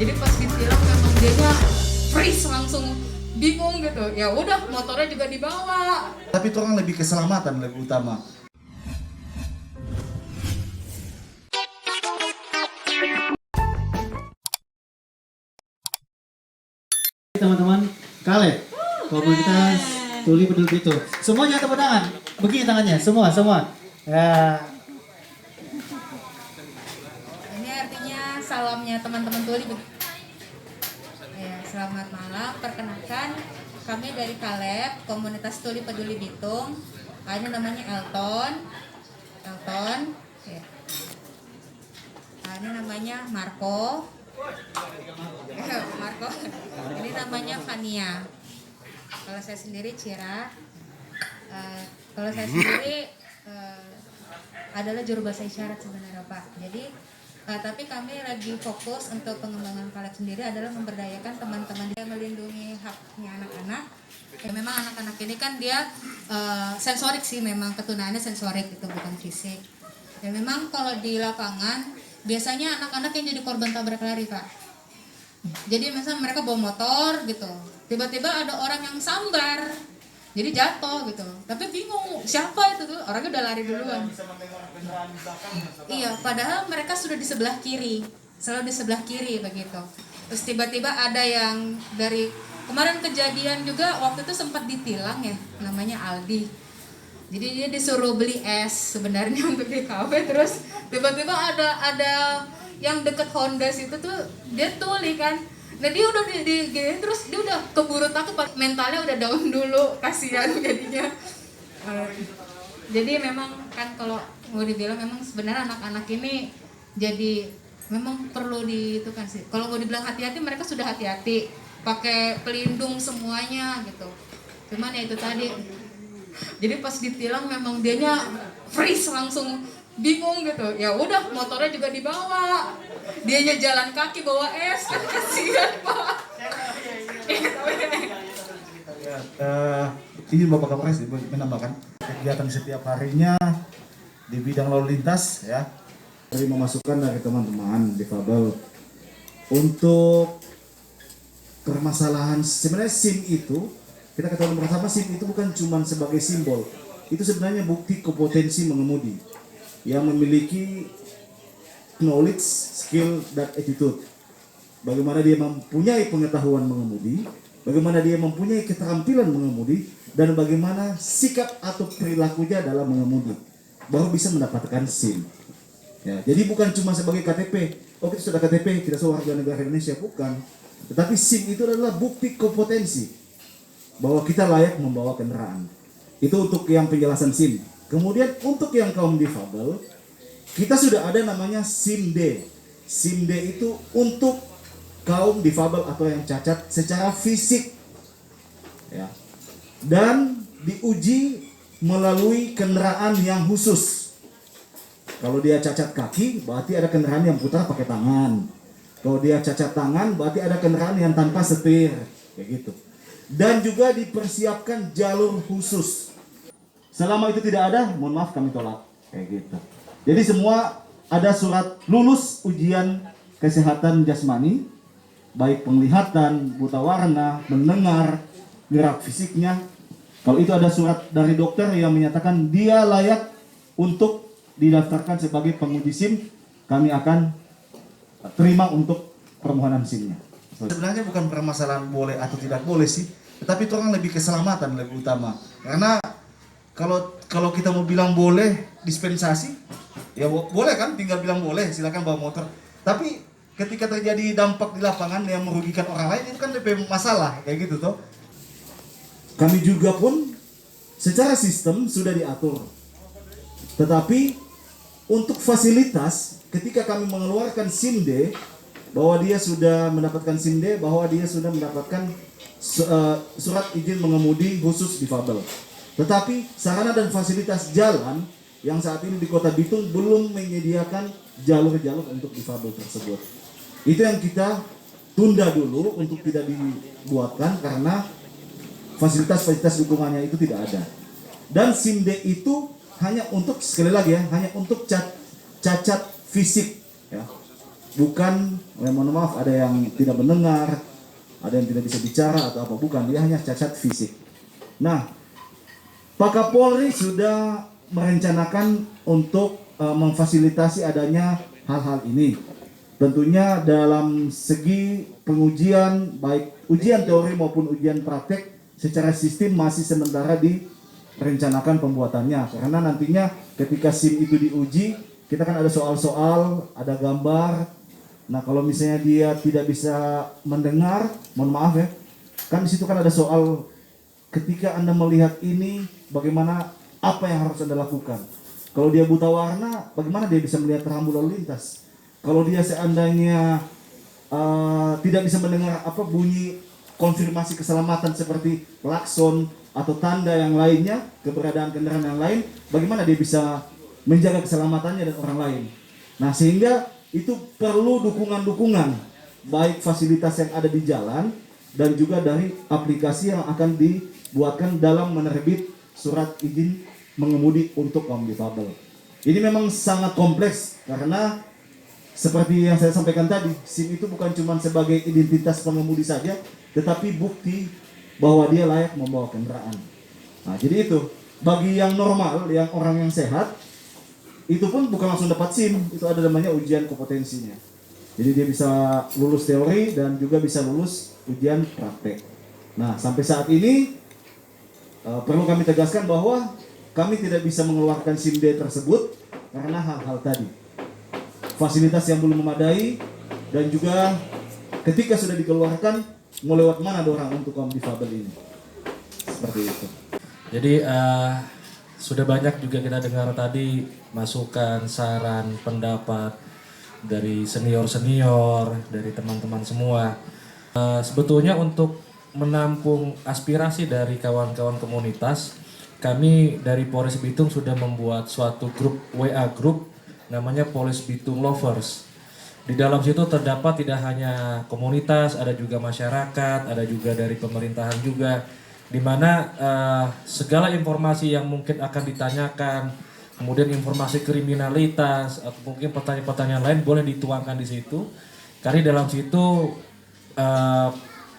Jadi pas ditilang memang dianya freeze, langsung bingung gitu. Ya udah, motornya juga dibawa. Tapi itu orang lebih keselamatan lebih utama. Teman-teman, Kaleb, komunitas Tuli Peduli Bitung. Semuanya tepuk tangan. Begini tangannya, semua. Ya. Ini artinya salamnya teman-teman Tuli. Ya, selamat malam. Perkenalkan, kami dari Kaleb, komunitas Tuli Peduli Bitung. Ini namanya Elton. Ya. Ini namanya Marco. Ini namanya Fania. Kalau saya sendiri Cira. Kalau saya sendiri adalah juru bahasa isyarat sebenarnya Pak. Jadi tapi kami lagi fokus untuk pengembangan Kaleb sendiri adalah memberdayakan teman-teman dia melindungi haknya anak-anak. Ya, memang anak-anak ini kan dia sensorik sih, memang ketunaannya sensorik itu bukan fisik. Dan memang kalau di lapangan biasanya anak-anak yang jadi korban tabrak lari Pak. Jadi misalnya mereka bawa motor gitu, tiba-tiba ada orang yang sambar, jadi jatuh gitu. Tapi bingung siapa itu tuh, orangnya udah lari duluan. Iya, padahal mereka sudah di sebelah kiri, selalu di sebelah kiri begitu. Terus tiba-tiba ada yang dari kemarin kejadian juga waktu itu sempat ditilang ya, namanya Aldi. Jadi dia disuruh beli es sebenarnya untuk di kafe, terus tiba-tiba ada yang deket Honda situ tuh dia tuli kan. Nah dia udah di terus dia udah keburu takut, mentalnya udah down dulu, kasihan jadinya. Jadi memang kan kalau mau dibilang memang sebenarnya anak-anak ini jadi memang perlu itu kan sih. Kalau mau dibilang hati-hati, mereka sudah hati-hati, pakai pelindung semuanya gitu. Cuman ya itu tadi. Jadi pas ditilang memang dianya freeze, langsung bingung gitu. Ya udah, motornya juga dibawa. Dianya jalan kaki bawa es, kan kasihan Pak. Ini Bapak Kapolres menambahkan kegiatan setiap harinya di bidang lalu lintas ya. Terima masukan dari teman-teman difabel untuk permasalahan sebenarnya SIM itu, kita ketahui bersama SIM itu bukan cuma sebagai simbol, itu sebenarnya bukti kompetensi mengemudi yang memiliki knowledge, skill, dan attitude. Bagaimana dia mempunyai pengetahuan mengemudi, bagaimana dia mempunyai keterampilan mengemudi, dan bagaimana sikap atau perilakunya dalam mengemudi, baru bisa mendapatkan SIM. Ya, jadi bukan cuma sebagai KTP. Oh, kita sudah KTP, kita sudah warga negara Indonesia, bukan. Tetapi SIM itu adalah bukti kompetensi bahwa kita layak membawa kendaraan. Itu untuk yang penjelasan SIM. Kemudian untuk yang kaum difabel, kita sudah ada namanya SIM-D. SIM-D itu untuk kaum difabel atau yang cacat secara fisik. Ya. Dan diuji melalui kendaraan yang khusus. Kalau dia cacat kaki, berarti ada kendaraan yang putar pakai tangan. Kalau dia cacat tangan, berarti ada kendaraan yang tanpa setir, kayak gitu. Dan juga dipersiapkan jalur khusus. Selama itu tidak ada, mohon maaf kami tolak, kayak gitu. Jadi semua ada surat lulus ujian kesehatan jasmani, baik penglihatan, buta warna, mendengar, gerak fisiknya. Kalau itu ada surat dari dokter yang menyatakan dia layak untuk didaftarkan sebagai penguji SIM, kami akan terima untuk permohonan SIM-nya. Sebenarnya bukan permasalahan boleh atau tidak boleh sih, tetapi itu orang lebih keselamatan lebih utama. Karena kalau kita mau bilang boleh dispensasi, ya boleh kan, tinggal bilang boleh, silakan bawa motor. Tapi ketika terjadi dampak di lapangan yang merugikan orang lain, itu kan lebih masalah, kayak gitu toh. Kami juga pun secara sistem sudah diatur. Tetapi untuk fasilitas, ketika kami mengeluarkan SIM-D, bahwa dia sudah mendapatkan SIM-D, bahwa dia sudah mendapatkan surat izin mengemudi khusus difabel. Tetapi sarana dan fasilitas jalan yang saat ini di Kota Bitung belum menyediakan jalur-jalur untuk difabel tersebut. Itu yang kita tunda dulu untuk tidak dibuatkan karena fasilitas-fasilitas dukungannya itu tidak ada. Dan SIM-D itu hanya untuk, sekali lagi ya, hanya untuk cacat fisik ya. bukan, mohon maaf, ada yang tidak mendengar, ada yang tidak bisa bicara atau apa, bukan, dia hanya cacat fisik. Nah, Pak Kapolri sudah merencanakan untuk memfasilitasi adanya hal-hal ini. Tentunya dalam segi pengujian, baik ujian teori maupun ujian praktek, secara sistem masih sementara direncanakan pembuatannya. Karena nantinya ketika SIM itu diuji, kita kan ada soal-soal, ada gambar. Nah, kalau misalnya dia tidak bisa mendengar, mohon maaf ya, kan di situ kan ada soal ketika Anda melihat ini, bagaimana, apa yang harus Anda lakukan. Kalau dia buta warna, bagaimana dia bisa melihat rambu lalu lintas. Kalau dia seandainya tidak bisa mendengar apa bunyi konfirmasi keselamatan seperti klakson atau tanda yang lainnya, keberadaan kendaraan yang lain, bagaimana dia bisa menjaga keselamatannya dan orang lain. Nah, sehingga itu perlu dukungan-dukungan, baik fasilitas yang ada di jalan dan juga dari aplikasi yang akan dibuatkan dalam menerbit surat izin mengemudi untuk kaum difabel. Ini memang sangat kompleks karena seperti yang saya sampaikan tadi, SIM itu bukan cuma sebagai identitas pengemudi saja, tetapi bukti bahwa dia layak membawa kendaraan. Nah, jadi itu bagi yang normal, yang orang yang sehat, itu pun bukan langsung dapat SIM, itu ada namanya ujian kompetensinya. Jadi dia bisa lulus teori dan juga bisa lulus ujian praktek. Nah, sampai saat ini perlu kami tegaskan bahwa kami tidak bisa mengeluarkan SIM D tersebut karena hal-hal tadi. Fasilitas yang belum memadai dan juga ketika sudah dikeluarkan mau lewat mana dorang untuk kaum difabel ini. Seperti itu. Jadi sudah banyak juga kita dengar tadi masukan, saran, pendapat dari senior-senior, dari teman-teman semua. Sebetulnya untuk menampung aspirasi dari kawan-kawan komunitas, kami dari Polres Bitung sudah membuat suatu grup WA group namanya Polres Bitung Lovers. Di dalam situ terdapat tidak hanya komunitas, ada juga masyarakat, ada juga dari pemerintahan juga, di mana segala informasi yang mungkin akan ditanyakan, kemudian informasi kriminalitas atau mungkin pertanyaan-pertanyaan lain boleh dituangkan di situ. Karena dalam situ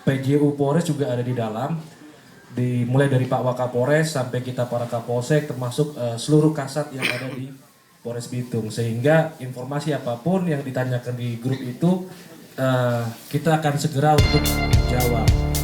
PJU Polres juga ada di dalam, mulai dari Pak Wakapolres sampai kita para Kapolsek, termasuk seluruh kasat yang ada di Polres Bitung, sehingga informasi apapun yang ditanyakan di grup itu kita akan segera untuk jawab.